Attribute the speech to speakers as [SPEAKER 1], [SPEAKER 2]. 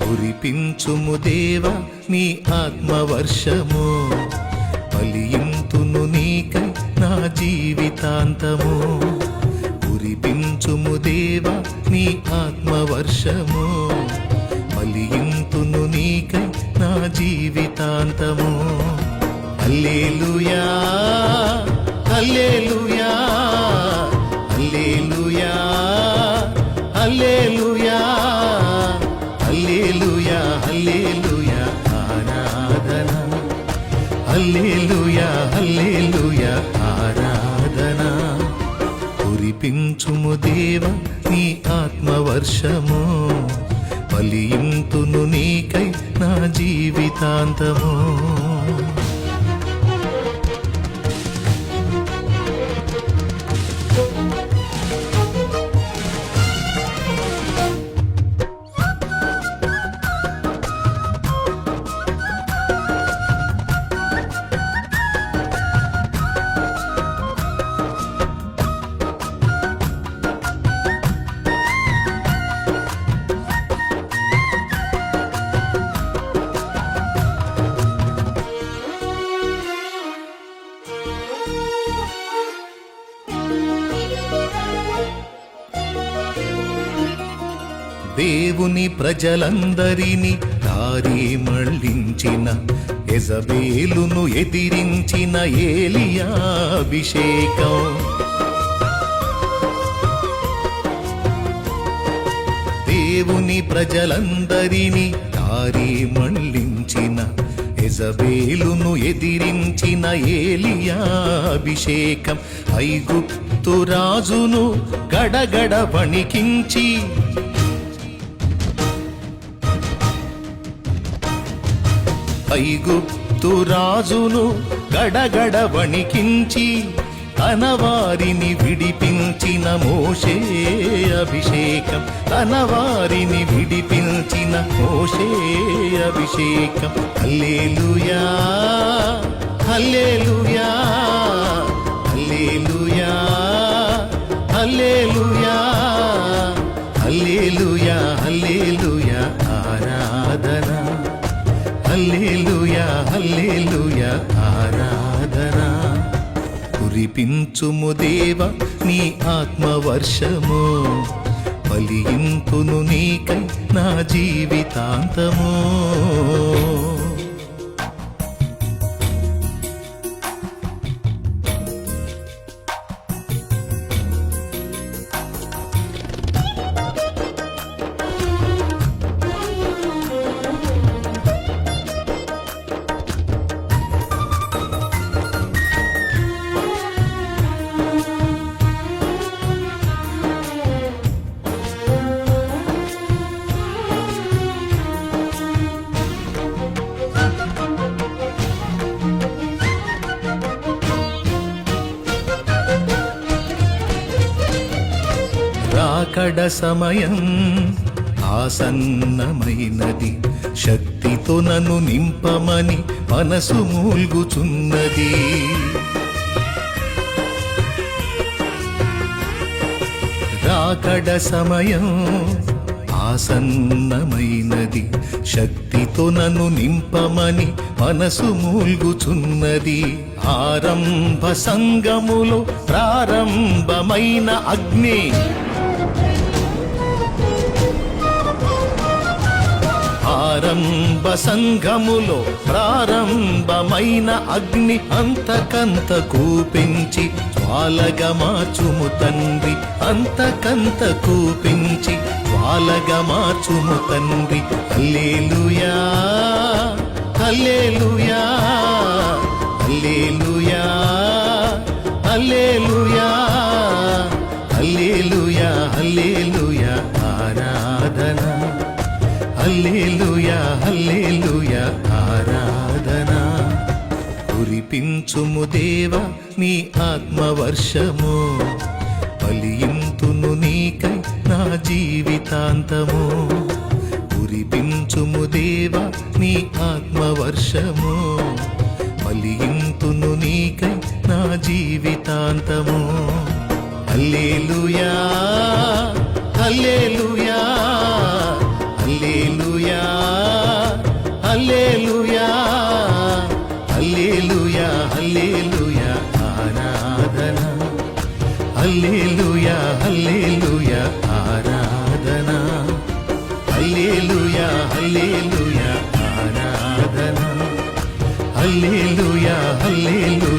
[SPEAKER 1] కురిపించుము దేవా నీ ఆత్మవర్షము, ఫలింతును నీకై నా జీవితాంతము. కురిపించుము దేవా నీ ఆత్మవర్షము, ఫలింతును నీకై నా జీవితాంతము. హల్లెలూయా హల్లెలూయా హల్లెలూయా హల్లెలూయా హల్లెలూయా హల్లెలూయా ఆరాధన. హల్లెలూయా హల్లెలూయా ఆరాధన. కురిపించుము దేవా నీ ఆత్మవర్షము, ఫలింతును నీకై నా జీవితాంతము. దేవుని ప్రజలందరినీ దారి మళ్లించిన, యెజబేలును ఎదిరించిన ఏలియా అభిషేకం. దేవుని ప్రజలందరినీ దారి మళ్లించిన, యెజబేలును ఎదిరించిన ఏలియా అభిషేకం. ఐగుప్తు రాజును గడగడ వణికించి, ఐగుప్తు రాజును గడగడ వణికించి, తన వారిని విడిపించిన మోషే అభిషేకం. తన వారిని విడిపించిన మోషే అభిషేకం. హల్లెలూయా హల్లెలూయా హల్లెలూయా హల్లెలూయా హల్లెలూయా హల్లెలూయా ఆరాధన. హల్లెలూయా హల్లెలూయా ఆరాధన. కురిపించుము దేవా నీ ఆత్మవర్షము, ఫలింతును నీకై నా జీవితాంతము. రాకడ సమయం ఆసన్నమైనది, శక్తితో నన్ను నింపమని మనసు మూల్గుచున్నది. రాకడ సమయం ఆసన్నమైనది, శక్తితో నన్ను నింపమని మనసు మూల్గుచున్నది. ఆరంభ సంగములో ప్రారంభమైన అగ్ని, ఆరంభ సంఘములో ప్రారంభమైన అగ్ని అంతకంతకు పెంచి జ్వాలగా మార్చుము తండ్రి. అంతకంతకు పెంచి జ్వాలగా మార్చుము తండ్రి. హల్లెలూయా హల్లెలూయా హల్లెలూయా హల్లెలూయా హల్లెలూయా హల్లెలూయా ఆరాధన. హల్లెలూయా హల్లెలూయా ఆరాధన. కురిపించుము దేవా నీ ఆత్మవర్షము, ఫలింతును నీకై నా జీవితాంతము. కురిపించుము దేవా నీ ఆత్మవర్షము, ఫలింతును నీకై నా జీవితాంతము. హల్లెలూయా హల్లెలూయా హల్లెలూయా హల్లెలూయా ఆరాధన హల్లెలూయా హల్లెలూయా